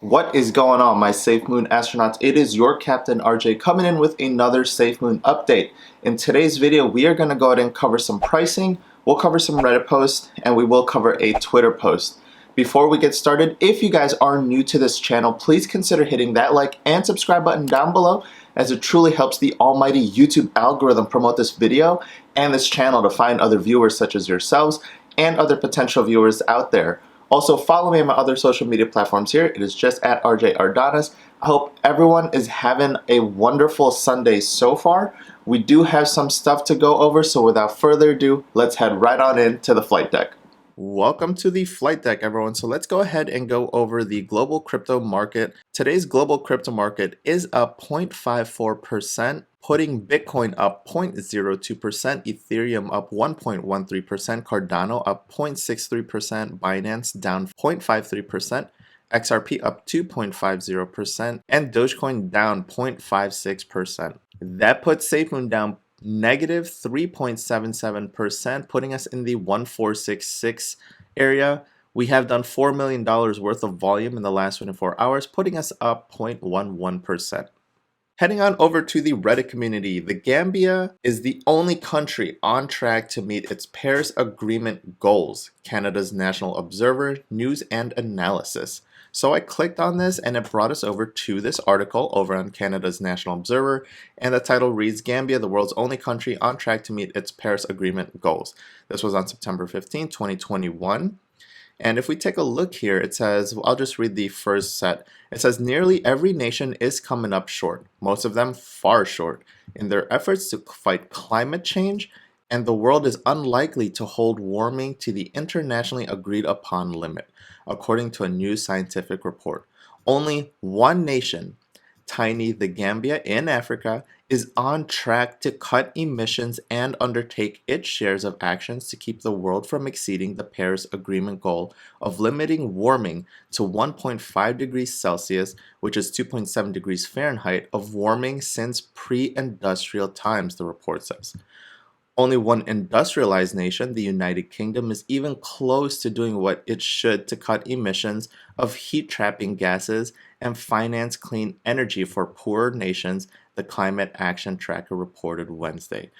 What is going on, my SafeMoon astronauts? It is your Captain RJ coming in with another SafeMoon update. In today's video, we are going to go ahead and cover some pricing, we'll cover some Reddit posts, and we will cover a Twitter post. Before we get started, if you guys are new to this channel, please consider hitting that like and subscribe button down below, as it truly helps the almighty YouTube algorithm promote this video and this channel to find other viewers such as yourselves and other potential viewers out there. Also, follow me on my other social media platforms here. It is just at RJ Ardanas. I hope everyone is having a wonderful Sunday so far. We do have some stuff to go over, so without further ado, let's head right on into the flight deck. Welcome to the flight deck, everyone. So let's go ahead and go over the global crypto market. Today's global crypto market is up 0.54%, putting Bitcoin up 0.02%, Ethereum up 1.13%, Cardano up 0.63%, Binance down 0.53%, XRP up 2.50%, and Dogecoin down 0.56%. That puts SafeMoon down negative 3.77%, putting us in the 1466 area. We have done $4 million worth of volume in the last 24 hours, putting us up 0.11%. Heading on over to the Reddit community, the Gambia is the only country on track to meet its Paris Agreement goals, Canada's National Observer, News and Analysis. So I clicked on this and it brought us over to this article over on Canada's National Observer, and the title reads, Gambia, the world's only country on track to meet its Paris Agreement goals. This was on September 15, 2021. And if we take a look here, it says, I'll just read the first set. It says, nearly every nation is coming up short, most of them far short, in their efforts to fight climate change, and the world is unlikely to hold warming to the internationally agreed upon limit, according to a new scientific report. Only one nation, tiny the Gambia in Africa, is on track to cut emissions and undertake its shares of actions to keep the world from exceeding the Paris Agreement goal of limiting warming to 1.5 degrees Celsius, which is 2.7 degrees Fahrenheit, of warming since pre-industrial times, the report says. Only one industrialized nation, the United Kingdom, is even close to doing what it should to cut emissions of heat-trapping gases and finance clean energy for poorer nations, the Climate Action Tracker reported Wednesday.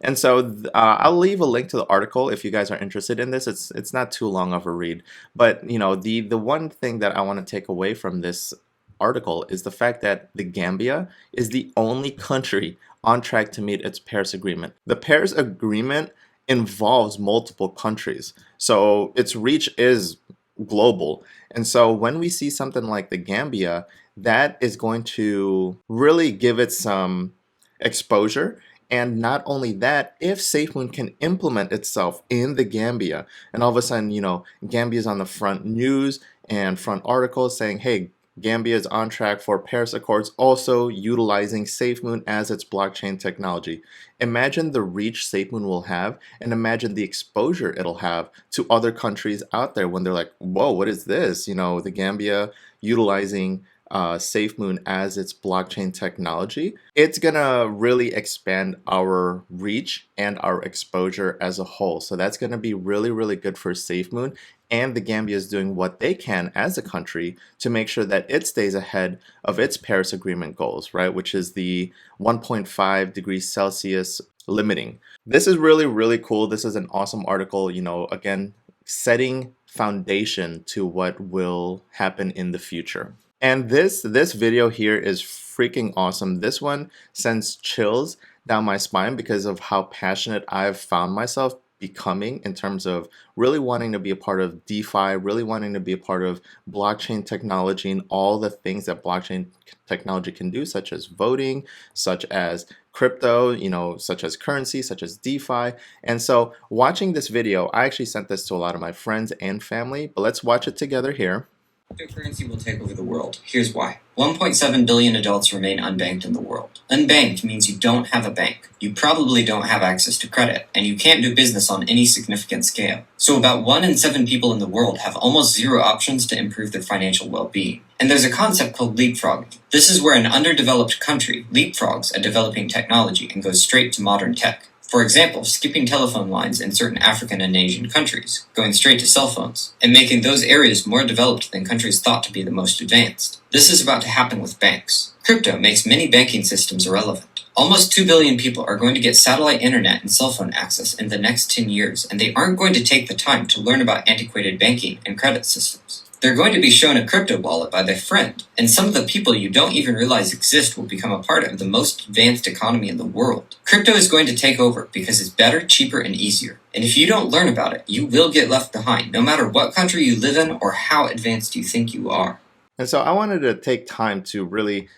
And so I'll leave a link to the article if you guys are interested in this. It's not too long of a read, but you know, the one thing that I want to take away from this article is the fact that the Gambia is the only country on track to meet its Paris Agreement. The Paris Agreement involves multiple countries, so its reach is global. And so when we see something like the Gambia, that is going to really give it some exposure. And not only that, if SafeMoon can implement itself in the Gambia, and all of a sudden, you know, Gambia is on the front news and front articles saying, hey, Gambia is on track for Paris Accords, also utilizing SafeMoon as its blockchain technology. Imagine the reach SafeMoon will have, and imagine the exposure it'll have to other countries out there when they're like, whoa, what is this? You know, the Gambia utilizing SafeMoon as its blockchain technology. It's gonna really expand our reach and our exposure as a whole. So that's gonna be really, really good for SafeMoon. And the Gambia is doing what they can as a country to make sure that it stays ahead of its Paris Agreement goals, right? Which is the 1.5 degrees Celsius limiting. This is really, really cool. This is an awesome article, you know, again, setting foundation to what will happen in the future. And this video here is freaking awesome. This one sends chills down my spine because of how passionate I've found myself becoming in terms of really wanting to be a part of DeFi, really wanting to be a part of blockchain technology and all the things that blockchain technology can do, such as voting, such as crypto, you know, such as currency, such as DeFi. And so watching this video, I actually sent this to a lot of my friends and family, but let's watch it together here. Cryptocurrency will take over the world. Here's why. 1.7 billion adults remain unbanked in the world. Unbanked means you don't have a bank. You probably don't have access to credit, and you can't do business on any significant scale. So about 1 in 7 people in the world have almost zero options to improve their financial well-being. And there's a concept called leapfrogging. This is where an underdeveloped country leapfrogs a developing technology and goes straight to modern tech. For example, skipping telephone lines in certain African and Asian countries, going straight to cell phones, and making those areas more developed than countries thought to be the most advanced. This is about to happen with banks. Crypto makes many banking systems irrelevant. Almost 2 billion people are going to get satellite internet and cell phone access in the next 10 years, and they aren't going to take the time to learn about antiquated banking and credit systems. They're going to be shown a crypto wallet by their friend, and some of the people you don't even realize exist will become a part of the most advanced economy in the world. Crypto is going to take over because it's better, cheaper, and easier. And if you don't learn about it, you will get left behind, no matter what country you live in or how advanced you think you are. And so I wanted to take time to really,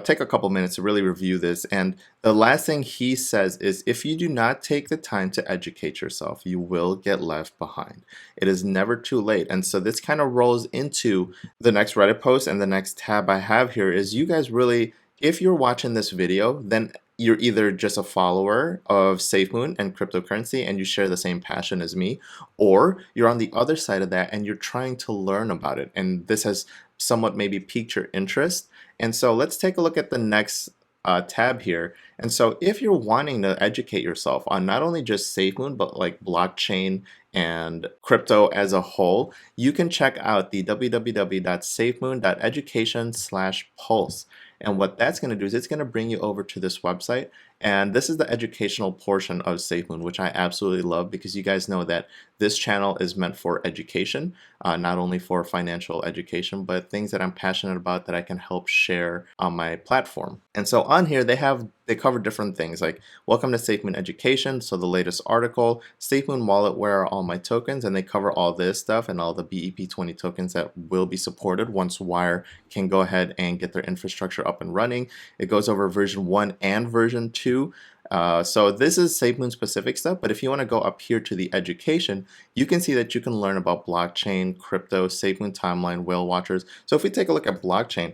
take a couple minutes to really review this. And the last thing he says is, if you do not take the time to educate yourself, you will get left behind. It is never too late. And so this kind of rolls into the next Reddit post, and the next tab I have here is, you guys really, if you're watching this video, then you're either just a follower of SafeMoon and cryptocurrency and you share the same passion as me, or you're on the other side of that and you're trying to learn about it. And this has somewhat maybe piqued your interest. And so let's take a look at the next tab here. And so if you're wanting to educate yourself on not only just SafeMoon, but like blockchain and crypto as a whole, you can check out the www.safemoon.education/pulse. And what that's going to do is it's going to bring you over to this website. And this is the educational portion of SafeMoon, which I absolutely love, because you guys know that this channel is meant for education, not only for financial education, but things that I'm passionate about that I can help share on my platform. And so on here, they cover different things like welcome to SafeMoon Education. So the latest article, SafeMoon Wallet, where are all my tokens? And they cover all this stuff and all the BEP20 tokens that will be supported once Wire can go ahead and get their infrastructure up and running. It goes over version 1 and version 2. So this is SafeMoon specific stuff, but if you want to go up here to the education, you can see that you can learn about blockchain, crypto, SafeMoon timeline, whale watchers. So if we take a look at blockchain,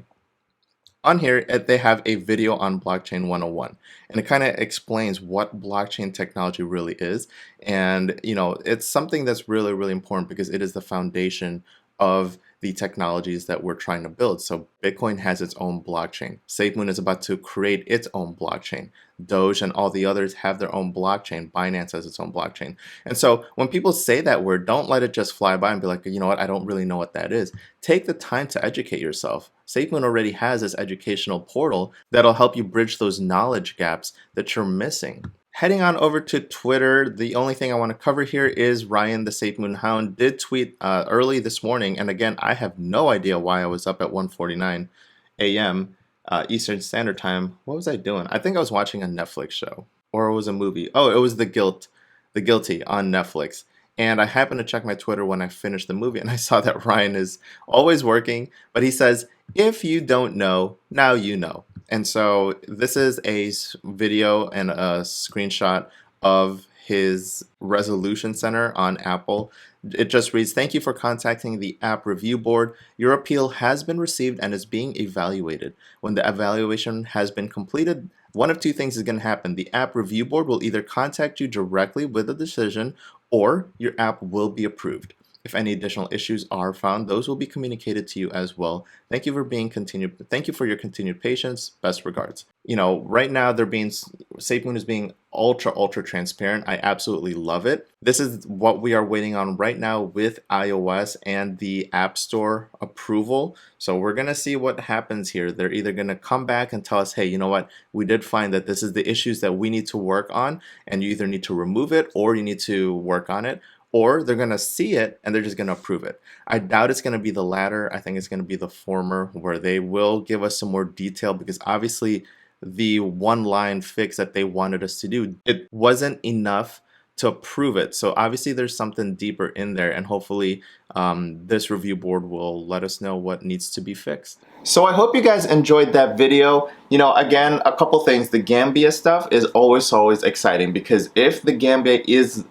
on here they have a video on blockchain 101, and it kind of explains what blockchain technology really is. And it's something that's really, really important because it is the foundation of the technologies that we're trying to build. So Bitcoin has its own blockchain. SafeMoon is about to create its own blockchain. Doge and all the others have their own blockchain. Binance has its own blockchain. And so when people say that word, don't let it just fly by and be like, you know what, I don't really know what that is. Take the time to educate yourself. SafeMoon already has this educational portal that'll help you bridge those knowledge gaps that you're missing. Heading on over to Twitter, the only thing I want to cover here is Ryan, the SafeMoon Hound, did tweet early this morning. And again, I have no idea why I was up at 1:49 a.m. Eastern Standard Time. What was I doing? I think I was watching a Netflix show, or it was a movie. Oh, it was The Guilty on Netflix. And I happened to check my Twitter when I finished the movie, and I saw that Ryan is always working. But he says, if you don't know, now you know. And so this is a video and a screenshot of his resolution center on Apple. It just reads, thank you for contacting the app review board. Your appeal has been received and is being evaluated. When the evaluation has been completed, one of two things is going to happen. The app review board will either contact you directly with a decision, or your app will be approved. If any additional issues are found, those will be communicated to you as well. Thank you for your continued patience. Best regards. Right now SafeMoon is being ultra transparent. I absolutely love it. This is what we are waiting on right now with iOS and the App Store approval. So we're going to see what happens here. They're either going to come back and tell us, hey, you know what? We did find that this is the issues that we need to work on, and you either need to remove it or you need to work on it. Or they're going to see it and they're just going to approve it. I doubt it's going to be the latter. I think it's going to be the former, where they will give us some more detail, because obviously the one-line fix that they wanted us to do, it wasn't enough to approve it. So obviously there's something deeper in there, and hopefully this review board will let us know what needs to be fixed. So I hope you guys enjoyed that video. Again, a couple things. The Gambia stuff is always exciting, because if the Gambia is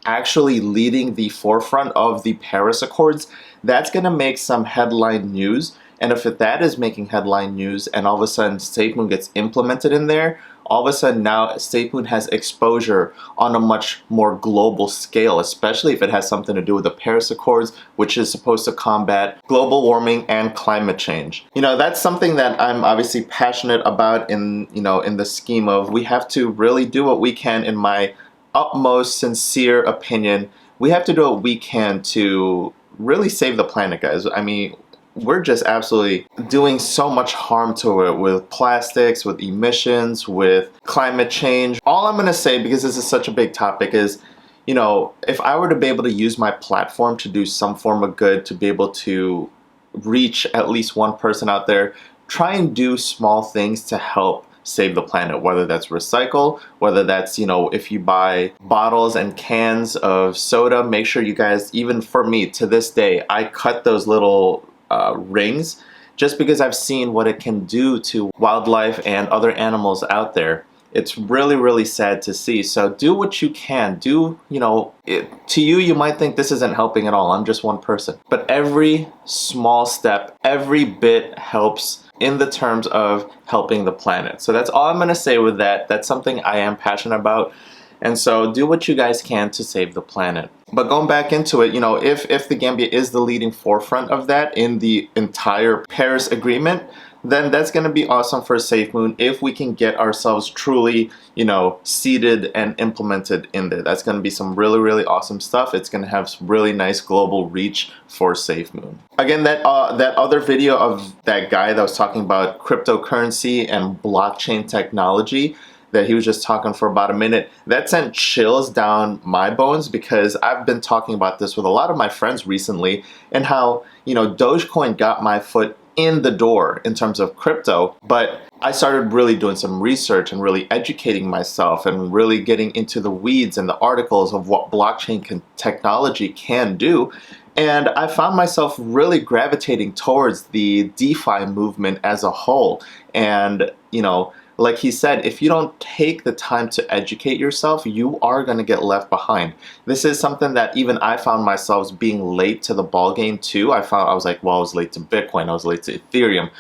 actually leading the forefront of the Paris Accords, that's going to make some headline news. And if that is making headline news and all of a sudden SafeMoon gets implemented in there, all of a sudden now SafeMoon has exposure on a much more global scale, especially if it has something to do with the Paris Accords, which is supposed to combat global warming and climate change. That's something that I'm obviously passionate about in the scheme of, we have to really do what we can, in my utmost sincere opinion, we have to do what we can to really save the planet, guys. I mean, we're just absolutely doing so much harm to it with plastics, with emissions, with climate change. All I'm gonna say, because this is such a big topic, is, you know, if I were to be able to use my platform to do some form of good, to be able to reach at least one person out there, try and do small things to help save the planet, whether that's recycle, whether that's, you know, if you buy bottles and cans of soda, make sure you guys, even for me to this day, I cut those little rings just because I've seen what it can do to wildlife and other animals out there. It's really, really sad to see. So do what you can. Do, you know, to you, you might think this isn't helping at all. I'm just one person. But every small step, every bit helps in the terms of helping the planet. So that's all I'm going to say with that. That's something I am passionate about. And so do what you guys can to save the planet. But going back into it, you know, if the Gambia is the leading forefront of that in the entire Paris Agreement, then that's going to be awesome for SafeMoon if we can get ourselves truly, you know, seated and implemented in there. That's going to be some really, really awesome stuff. It's going to have some really nice global reach for SafeMoon. Again, that other video of that guy that was talking about cryptocurrency and blockchain technology, that he was just talking for about a minute, that sent chills down my bones, because I've been talking about this with a lot of my friends recently, and how, you know, Dogecoin got my foot in the door in terms of crypto, but I started really doing some research and really educating myself and really getting into the weeds and the articles of what blockchain technology can do. And I found myself really gravitating towards the DeFi movement as a whole. And, you know, like he said, if you don't take the time to educate yourself, you are going to get left behind. This is something that even I found myself being late to the ball game too. I was like, well, I was late to Bitcoin, I was late to Ethereum.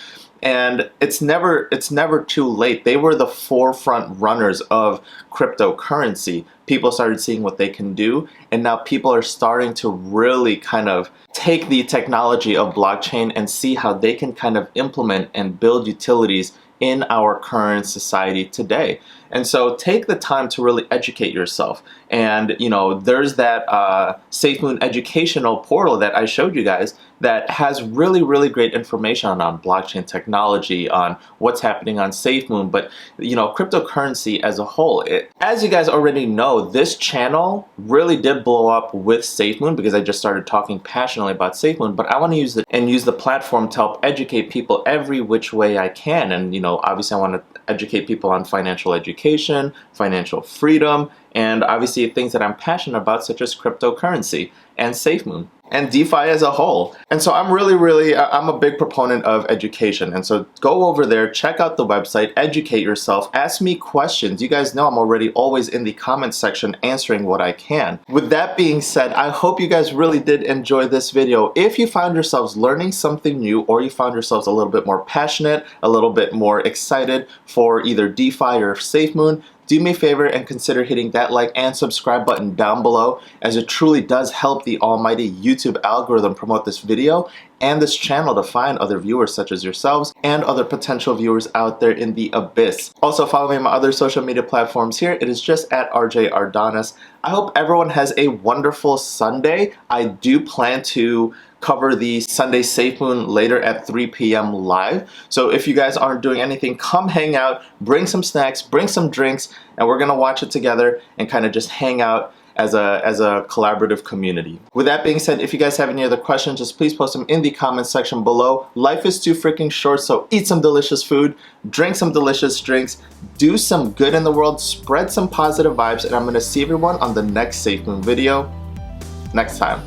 And it's never too late. They were the forefront runners of cryptocurrency. People started seeing what they can do, and now people are starting to really kind of take the technology of blockchain and see how they can kind of implement and build utilities in our current society today. And so take the time to really educate yourself. And, you know, there's that SafeMoon educational portal that I showed you guys that has really, really great information on blockchain technology, on what's happening on SafeMoon, but, you know, cryptocurrency as a whole. As you guys already know, this channel really did blow up with SafeMoon because I just started talking passionately about SafeMoon, but I want to use the platform to help educate people every which way I can. And, you know, obviously I want to educate people on financial education, financial freedom, and obviously things that I'm passionate about, such as cryptocurrency and SafeMoon and DeFi as a whole. And so I'm a big proponent of education. And so go over there, check out the website, educate yourself, ask me questions. You guys know I'm already always in the comments section answering what I can. With that being said, I hope you guys really did enjoy this video. If you found yourselves learning something new, or you found yourselves a little bit more passionate, a little bit more excited for either DeFi or SafeMoon, do me a favor and consider hitting that like and subscribe button down below, as it truly does help the almighty YouTube algorithm promote this video and this channel to find other viewers such as yourselves and other potential viewers out there in the abyss. Also follow me on my other social media platforms here. It is just at RJ Ardonis. I hope everyone has a wonderful Sunday. I do plan to cover the Sunday SafeMoon later at 3 p.m. live. So if you guys aren't doing anything, come hang out, bring some snacks, bring some drinks, and we're gonna watch it together and kind of just hang out as a collaborative community. With that being said, if you guys have any other questions, just please post them in the comments section below. Life is too freaking short, so eat some delicious food, drink some delicious drinks, do some good in the world, spread some positive vibes, and I'm gonna see everyone on the next SafeMoon video next time.